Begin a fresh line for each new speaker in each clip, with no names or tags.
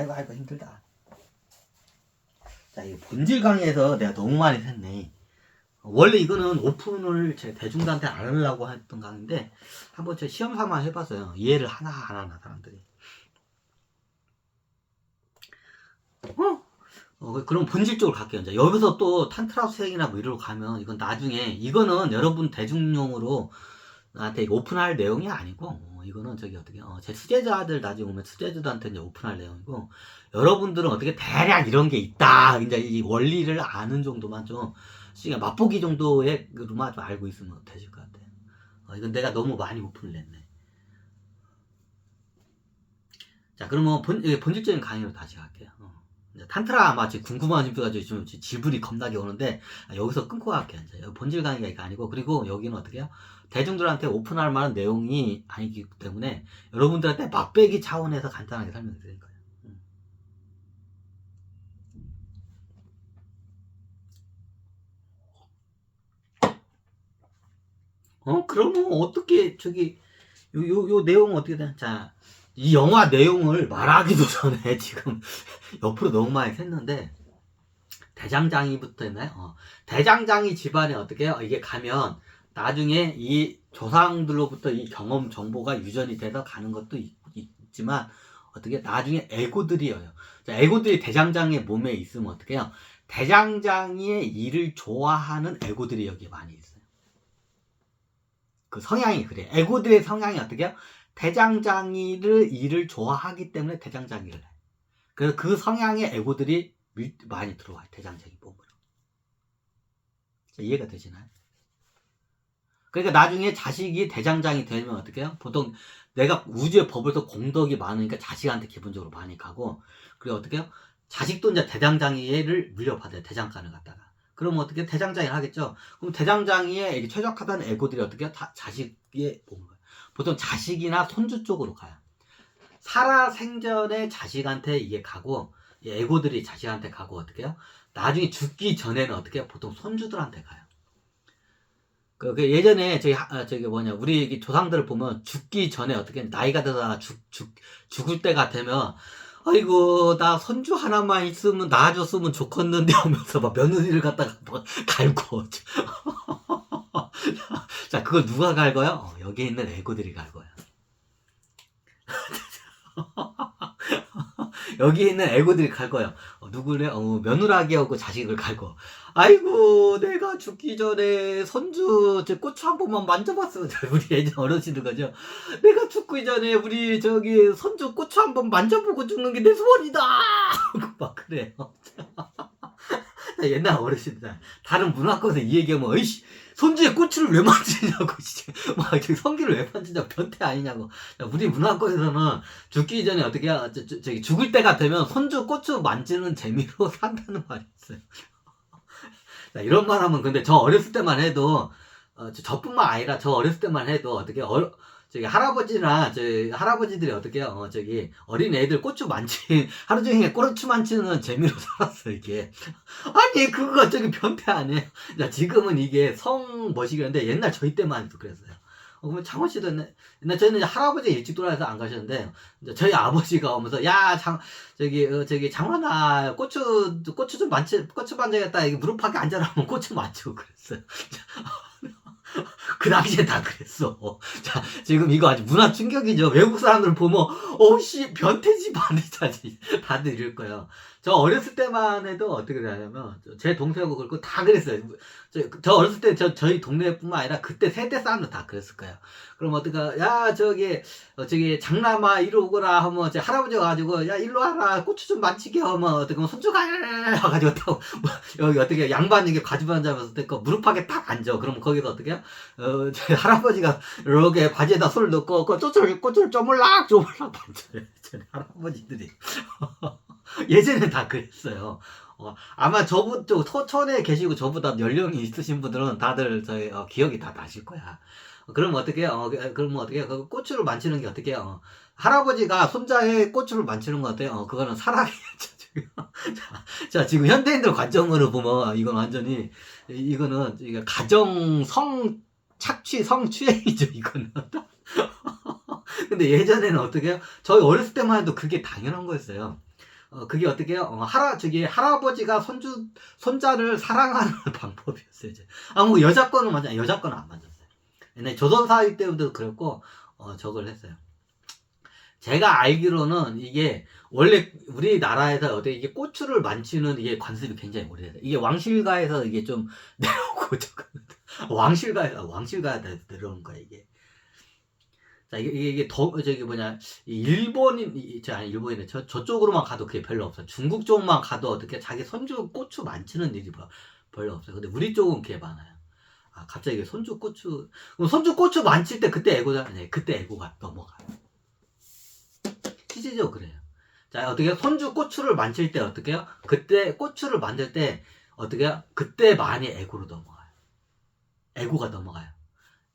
아이고 힘들다. 자, 이 본질 강의에서 내가 너무 많이 했네. 원래 이거는 오픈을 제 대중들한테 안 하려고 했던 강의인데 한번 제가 시험 삼아 해봤어요. 이해를 하나 사람들이. 그럼 본질적으로 갈게요. 이제 여기서 또 탄트라 수행이나 뭐 이러러 가면 이건 나중에 이거는 여러분 대중용으로 나한테 오픈할 내용이 아니고 이거는 저기 어떻게 제 수제자들 나중에 오면 수제자들한테 이제 오픈할 내용이고 여러분들은 어떻게 대략 이런 게 있다 이제 이 원리를 아는 정도만 좀 맛보기 정도의로만 좀 알고 있으면 되실 것 같아요. 이건 내가 너무 많이 오픈을 했네. 자, 그러면 본질적인 강의로 다시 갈게요. 탄트라 아마 지금 궁금한 분이 가지고 지금 지분이 겁나게 오는데 여기서 끊고 갈게요. 이제 본질 강의가 아니고 그리고 여기는 어떻게 해요? 대중들한테 오픈할 만한 내용이 아니기 때문에 여러분들한테 맛배기 차원에서 간단하게 설명해 드릴 거예요. 그러면 어떻게 저기 요 내용은 어떻게 되나? 자, 이 영화 내용을 말하기도 전에 지금 옆으로 너무 많이 샜는데 대장장이부터 했나요? 대장장이 집안에 어떻게 해요? 이게 가면 나중에 이 조상들로부터 이 경험 정보가 유전이 돼서 가는 것도 있지만 어떻게 나중에 에고들이에요. 에고들이 대장장이의 몸에 있으면 어떻게 해요? 대장장이의 일을 좋아하는 에고들이 여기 많이 있어요. 그 성향이 그래. 에고들의 성향이 어떻게 해요? 대장장이를 일을 좋아하기 때문에 대장장이를 해. 그래서 그 성향의 에고들이 많이 들어와요. 대장장이 몸으로. 이해가 되시나요? 그러니까 나중에 자식이 대장장이 되면 어떻게 해요? 보통 내가 우주의 법에서 공덕이 많으니까 자식한테 기본적으로 많이 가고 그리고 어떻게 해요? 자식도 이제 대장장이를 물려받아요. 대장간을 갖다가. 그러면 어떻게 대장장이를 하겠죠? 그럼 대장장이에 최적화된 에고들이 어떻게 해요? 다 자식의 몸을 가요. 보통 자식이나 손주 쪽으로 가요. 살아 생전에 자식한테 이게 가고 에고들이 자식한테 가고 어떻게 해요? 나중에 죽기 전에는 어떻게 해요? 보통 손주들한테 가요. 그 예전에 우리 조상들을 보면 죽기 전에 어떻게 나이가 들어서 죽을 때가 되면 아이고 나 손주 하나만 있으면 낳아줬으면 좋겠는데 하면서 막 며느리를 갖다가 막 갈고 자 그걸 누가 갈거요? 여기 있는 에고들이 갈거예요. 여기 있는 에고들이 갈 거예요. 누구래? 며느라기하고 자식을 갈고. 아이고, 내가 죽기 전에 손주 제 고추 한 번만 만져봤으면 우리 예전 어르신들 거죠. 내가 죽기 전에 우리 저기 손주 고추 한 번 만져보고 죽는 게 내 소원이다. 막 그래요. 옛날 어르신들 다른 문화권에서 이 얘기하면 어이씨 손주의 고추를 왜 만지냐고 막 성기를 왜 만지냐고 변태 아니냐고. 우리 문화권에서는 죽기 전에 어떻게 저기 죽을 때가 되면 손주 고추 만지는 재미로 산다는 말이 있어요. 자, 이런 말 하면 근데 저 어렸을 때만 해도 저뿐만 아니라 저 어렸을 때만 해도 어떻게 저기 할아버지나 할아버지들이 어떻게 저기 어린 애들 고추 하루 종일 고추 만지는 재미로 살았어 이게. 아니 그거 저기 변태 아니에요. 자 지금은 이게 멋이겠는데 옛날 저희 때만 해도 그랬어요. 그러면 장원 씨도 옛날 저희는 할아버지 일찍 돌아가서 안 가셨는데 저희 아버지가 오면서 야 저기 장원아 고추 좀 고추 만져야겠다 이게 무릎팍에 앉아라 하면 고추 만지고 그랬어요. 그 당시에 다 그랬어. 자, 지금 이거 아주 문화 충격이죠. 외국 사람들 보면, 씨, 변태지, 반대자지. 다들 이럴 거예요. 저 어렸을 때만 해도 어떻게 되냐면, 제 동생하고 그렇고 다 그랬어요. 저 어렸을 때 저희 동네뿐만 아니라 그때 세대 사람들 다 그랬을 거예요. 그럼 야, 저기, 장남아, 이리 오거라 하면, 제 할아버지가 가지고, 야, 일로 와라, 고추 좀 만지게 하면, 어떻게, 손주가, 해가지고, 또, 여기 어떻게, 양반 이게 가지고 앉아면서, 무릎팍에 딱 앉아. 그러면 거기서 어떻게 해요? 제 할아버지가 이렇게 바지에다 손을 넣고 꽃을 쪼물락 만져요. 제 할아버지들이 예전에 다 그랬어요. 아마 저분 서천에 계시고 저보다 연령이 있으신 분들은 다들 저희 기억이 다 나실 거야. 그럼 어떻게 해요? 그러면 어떻게 해요? 꽃을 만지는 게 어떻게 해요? 할아버지가 손자의 꽃을 만지는 거 어때요? 그거는 사랑이죠. 자, 지금 현대인들 관점으로 보면 이건 완전히 이거는 가정 성추행이죠 이거는. 근데 예전에는 어떻게 해요? 저희 어렸을 때만 해도 그게 당연한 거였어요. 그게 어떻게 해요? 할아버지가 손자를 사랑하는 방법이었어요, 이제. 뭐 여자 거는 여자 거는 안 만졌어요. 옛날 조선사회 때부터 그랬고, 저걸 했어요. 제가 알기로는 이게 원래 우리나라에서 어떻게 이게 고추를 만지는 이게 관습이 굉장히 오래돼요. 이게 왕실가에서 이게 좀 내려오고 왕실가에서 내려오는 거야 이게. 자 이게 일본인 저쪽으로만 가도 그게 별로 없어. 중국 쪽만 가도 어떻게 자기 손주 고추 만지는 일이 별로 없어요. 근데 우리 쪽은 그게 많아요. 갑자기 손주 고추 만질 때 그때 애고가 넘어가요. 실제적으로 그래요. 자, 어떻게 손주 고추를 만질 때 어떻게 해요? 그때 고추를 만들 때 어떻게 해요? 그때 많이 애고로 넘어가요. 애고가 넘어가요.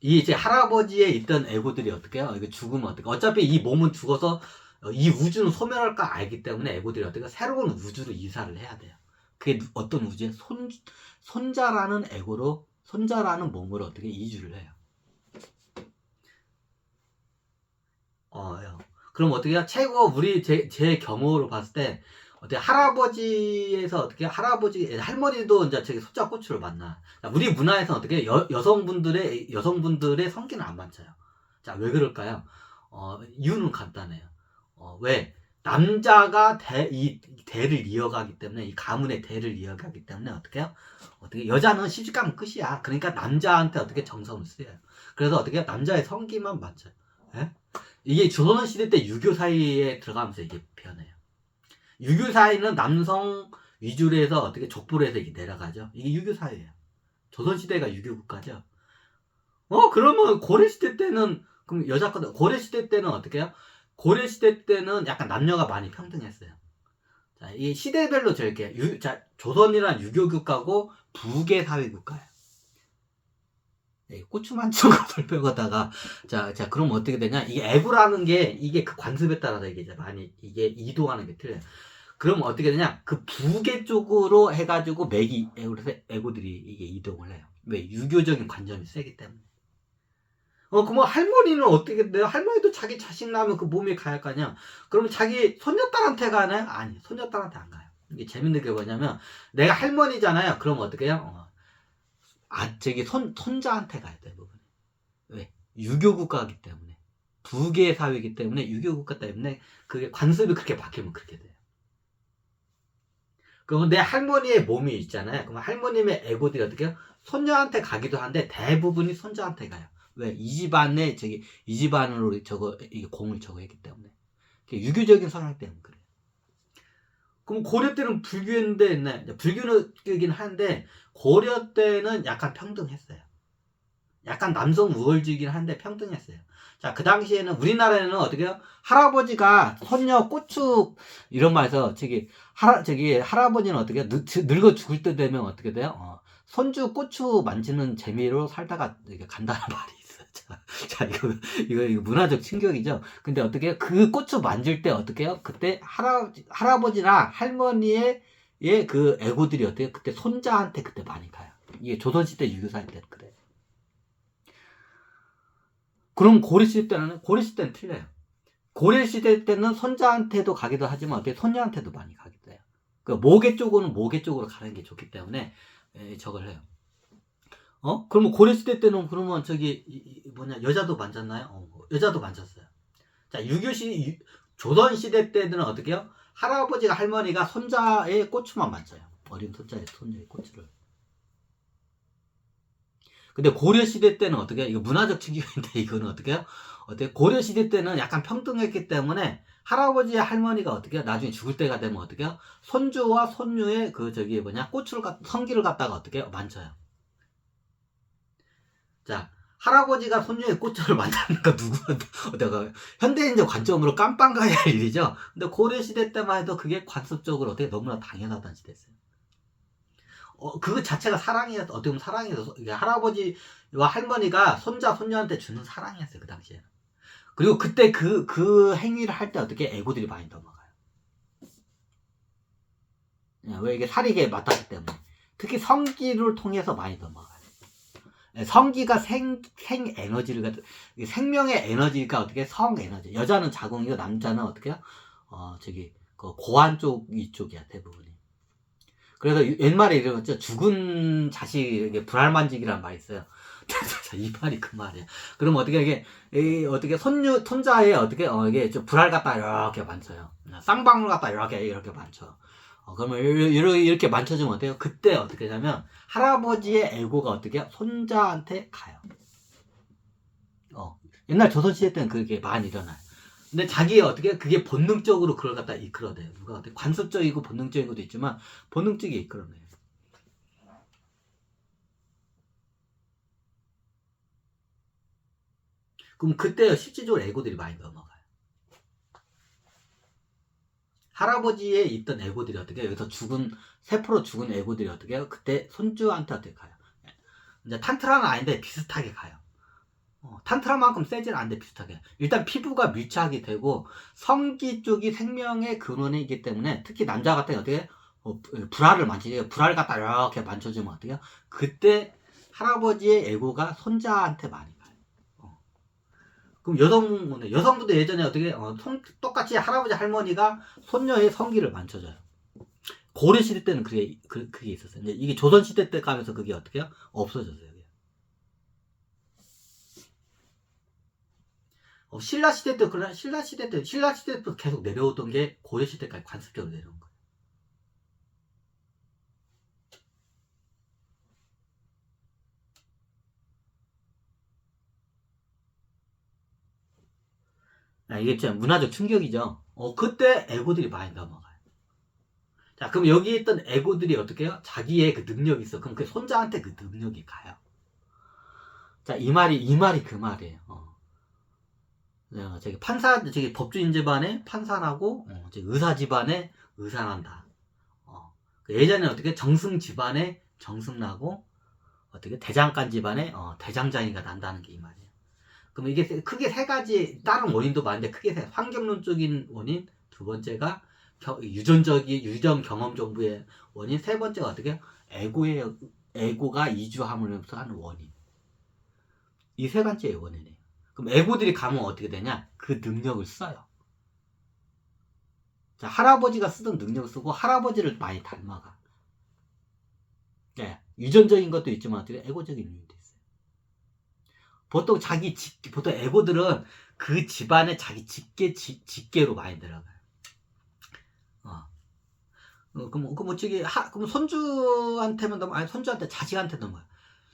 이 이제 할아버지에 있던 애고들이 어떻게 해요? 이거 죽으면 어떻게? 어차피 이 몸은 죽어서 이 우주는 소멸할까 알기 때문에 애고들이 어떻게 새로운 우주로 이사를 해야 돼요. 그게 어떤 우주에 손자라는 애고로 손자라는 몸으로 어떻게 이주를 해요. 그럼 어떻게 해요? 최고 제 경험으로 봤을 때 어떻게 할아버지에서 어떻게 할머니도 이제 저기 손자 고추를 만나. 우리 문화에서는 어떻게 여성분들의 성기는 안 만져요. 자, 왜 그럴까요? 이유는 간단해요. 왜? 남자가 이 대를 이어가기 때문에 이 가문의 대를 이어가기 때문에 어떻게 여자는 시집가면 끝이야. 그러니까 남자한테 어떻게 정성을 쓰여요. 그래서 어떻게 남자의 성기만 만져요. 예? 이게 조선시대 때 유교 사이에 들어가면서 이게 변해요. 유교 사이는 남성 위주로 해서 어떻게 족보로 해서 이게 내려가죠. 이게 유교 사이예요. 조선시대가 유교 국가죠. 그러면 고려시대 때는 그럼 고려시대 때는 어떻게 해요? 고려시대 때는 약간 남녀가 많이 평등했어요. 자, 이 시대별로 저렇게 조선이란 유교 국가고 북의 사회 국가예요. 고추 만지는 것을 빼고다가 자 그럼 어떻게 되냐? 이게 애고라는 게 이게 그 관습에 따라서 이게 이제 많이 이게 이동하는 게 틀려요. 그럼 어떻게 되냐? 그 북의 쪽으로 해가지고 애고들이 이게 이동을 해요. 왜? 유교적인 관점이 세기 때문에. 그럼 할머니는 어떻게 돼요? 할머니도 자기 자식 낳으면 그 몸이 가야 할 거 아니야? 그러면 자기 손녀딸한테 가나요? 아니, 손녀딸한테 안 가요. 이게 재밌는 게 뭐냐면 내가 할머니잖아요. 그럼 어떻게 해요? 손자한테 가야 돼, 부분이. 왜? 유교국가이기 때문에. 북의 사회이기 때문에, 유교국가 때문에, 그게 관습이 그렇게 바뀌면 그렇게 돼요. 그럼 내 할머니의 몸이 있잖아요. 그럼 할머님의 애고들이 어떻게 해요? 손녀한테 가기도 한데, 대부분이 손자한테 가요. 왜? 이 집안으로 이게 공을 했기 때문에. 유교적인 성향 때문에 그래요. 그럼 고려 때는 불교인데, 불교긴 한데, 고려 때는 약간 평등했어요. 약간 남성 우월주의긴 한데 평등했어요. 자, 그 당시에는 우리나라에는 어떻게 해요? 할아버지가 손녀 고추 이런 말에서 할아버지는 어떻게 해요? 늙어 죽을 때 되면 어떻게 돼요? 손주 고추 만지는 재미로 살다가 이렇게 간다는 말이 있어요. 자, 이거 문화적 충격이죠. 근데 어떻게 해요? 그 고추 만질 때 어떻게 해요? 그때 할아버지나 할머니의 그 애고들이 어때요? 그때 손자한테 그때 많이 가요. 이게 조선시대 유교사일 때는 그래요. 그럼 고려시대 때는 틀려요. 고려시대 때는 손자한테도 가기도 하지만 어떻게 손녀한테도 많이 가기도 해요. 그 모계 쪽으로 가는 게 좋기 때문에 저걸 해요. 그러면 고려시대 때는 그러면 여자도 만졌나요? 여자도 만졌어요. 자, 조선시대 때는 어떻게 해요? 할아버지가 할머니가 손자의 고추만 만져요. 어린 손녀의 고추를. 근데 고려시대 때는 어떻게 해요? 이거 문화적 충격인데 이거는 어떻게 해요? 고려시대 때는 약간 평등했기 때문에 할아버지 할머니가 어떻게 해요? 나중에 죽을 때가 되면 어떻게 해요? 손주와 손녀의 성기를 갖다가 어떻게 해요? 만져요. 자, 할아버지가 손녀의 고추를 만드는 거 현대인적 관점으로 깜빵 가야 할 일이죠. 근데 고려시대 때만 해도 그게 관습적으로 어떻게 너무나 당연하다는 시대였어요. 그 자체가 사랑이었어. 어떻게 보면 사랑이었어. 할아버지와 할머니가 손녀한테 주는 사랑이었어요. 그 당시에는. 그리고 그때 그 행위를 할 때 어떻게 애고들이 많이 넘어가요. 왜 이게 살이게 맞닿기 때문에. 특히 성기를 통해서 많이 넘어가요. 성기가 생명의 에너지가 어떻게 성에너지. 여자는 자궁이고 남자는 어떻게 해요? 그 고안 쪽 이쪽이야 대부분이. 그래서 옛말에 이랬죠. 죽은 자식에게 불알만지기란 말이 있어요. 이 말이 그 말이에요. 그럼 어떻게 어떻게 손자에 어떻게 이게 좀 불알 갖다 이렇게 만져요. 쌍방울 갖다 이렇게 만져. 그러면 이렇게 만져주면 어때요? 그때 어떻게 하냐면 할아버지의 애고가 어떻게 손자한테 가요. 옛날 조선시대 때는 그게 많이 일어나요. 근데 자기 어떻게 그게 본능적으로 그걸 갖다 이끌어내요. 누가 어떻게 관습적이고 본능적인 것도 있지만 본능적이 이끌어내요. 그럼 그때 실질적으로 애고들이 많이 넘어가요. 할아버지에 있던 애고들이 어떻게 여기서 세포로 죽은 애고들이 어떻게 해요? 그때 손주한테 어떻게 가요? 이제 탄트라는 아닌데 비슷하게 가요. 탄트라만큼 세지는 않는데 비슷하게. 일단 피부가 밀착이 되고 성기 쪽이 생명의 근원이기 때문에 특히 남자 같은 경우 어떻게 불알을 만지게 불알 갖다 이렇게 만져주면 어떻게 해요? 그때 할아버지의 애고가 손자한테 많이 가요. 그럼 여성분도 예전에 어떻게 똑같이 할아버지 할머니가 손녀의 성기를 만져줘요. 고려 시대 때는 그게 있었어요. 근데 이게 조선 시대 때 가면서 그게 어떻게 해요? 없어졌어요. 신라 시대 때부터 계속 내려오던 게 고려 시대까지 관습적으로 내려온 거예요. 이게 진짜 문화적 충격이죠. 그때 애고들이 많이 넘어가요. 자, 그럼 여기 있던 애고들이 어떻게 해요? 자기의 그 능력이 있어. 그럼 그 손자한테 그 능력이 가요. 자, 이 말이 그 말이에요. 저기 법주인 집안에 판사나고, 의사 집안에 의사난다. 그 예전에 어떻게 정승 집안에 정승나고, 어떻게 대장간 집안에 대장장이가 난다는 게 이 말이에요. 그럼 이게 크게 세 가지 다른 원인도 많은데 크게 환경론적인 원인, 두 번째가 유전 경험 정보의 원인, 세 번째가 어떻게 에고가 이주함으로부터 하는 원인. 이 세 가지의 원인이에요. 그럼 에고들이 가면 어떻게 되냐? 그 능력을 써요. 자, 할아버지가 쓰던 능력을 쓰고 할아버지를 많이 닮아가. 네, 유전적인 것도 있지만 어떻게 에고적인 이유도 있어요. 보통 에고들은 그 집안에 자기 직계로 많이 들어가요. 그럼 손주한테만 손주한테 자식한테 넘어요.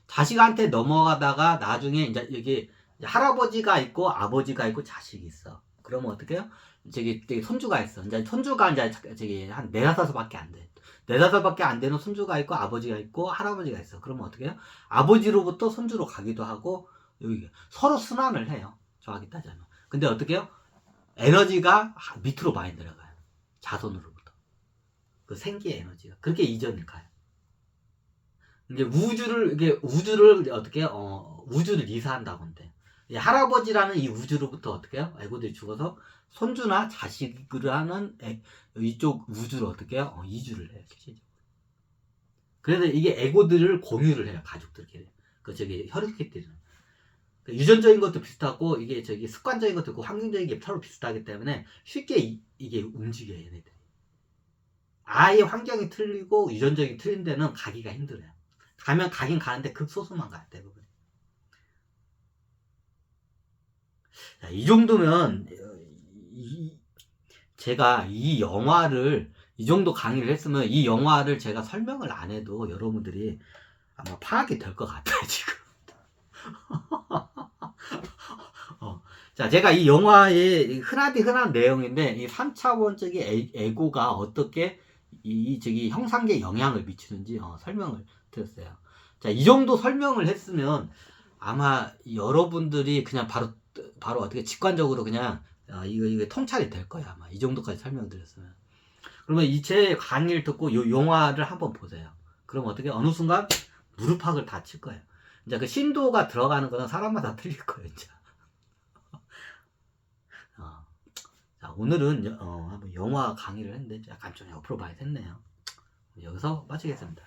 자식한테 넘어가다가 나중에 이제 여기 할아버지가 있고 아버지가 있고 자식이 있어. 그러면 어떻게 해요? 저기 손주가 있어. 이제 손주가 이제 저기 한 4~5밖에 안 돼. 4~5밖에 안 되는 손주가 있고 아버지가 있고 할아버지가 있어. 그러면 어떻게 해요? 아버지로부터 손주로 가기도 하고 여기 서로 순환을 해요. 정확히 따지면. 근데 어떻게 해요? 에너지가 밑으로 많이 들어가요. 자손으로부터. 그 생기의 에너지가. 그렇게 이전을 가요. 이게 우주를 어떻게 우주를 이사한다고 한대. 할아버지라는 이 우주로부터 어떻게 해요? 애고들이 죽어서 손주나 자식을 하는 이쪽 우주를 어떻게 해요? 이주를 해요. 그래서 이게 애고들을 공유를 해요. 가족들끼리. 혈육끼리는. 유전적인 것도 비슷하고 이게 습관적인 것도 있고 환경적인 게 서로 비슷하기 때문에 쉽게 이게 움직여요. 얘네들이. 아예 환경이 틀리고 유전적이 틀린 데는 가기가 힘들어요. 가긴 가는데 극소수만 가요. 대부분. 자, 이 정도면 제가 이 영화를 이 정도 강의를 했으면 이 영화를 제가 설명을 안 해도 여러분들이 아마 파악이 될 것 같아요. 지금. 자, 제가 이 영화의 흔한 내용인데 이 3차원적인 에고가 어떻게 형상계에 영향을 미치는지 설명을 드렸어요. 자, 이 정도 설명을 했으면 아마 여러분들이 그냥 바로 어떻게 직관적으로 그냥 이거 통찰이 될 거야. 아마 이 정도까지 설명드렸으면. 그러면 제 강의를 듣고 이 영화를 한번 보세요. 그럼 어떻게 어느 순간 무릎팍을 다 칠 거예요. 이제 그 신도가 들어가는 거는 사람마다 틀릴 거예요. 이제. 자, 오늘은 한번 영화 강의를 했는데 약간 좀 옆으로 많이 됐네요. 여기서 마치겠습니다.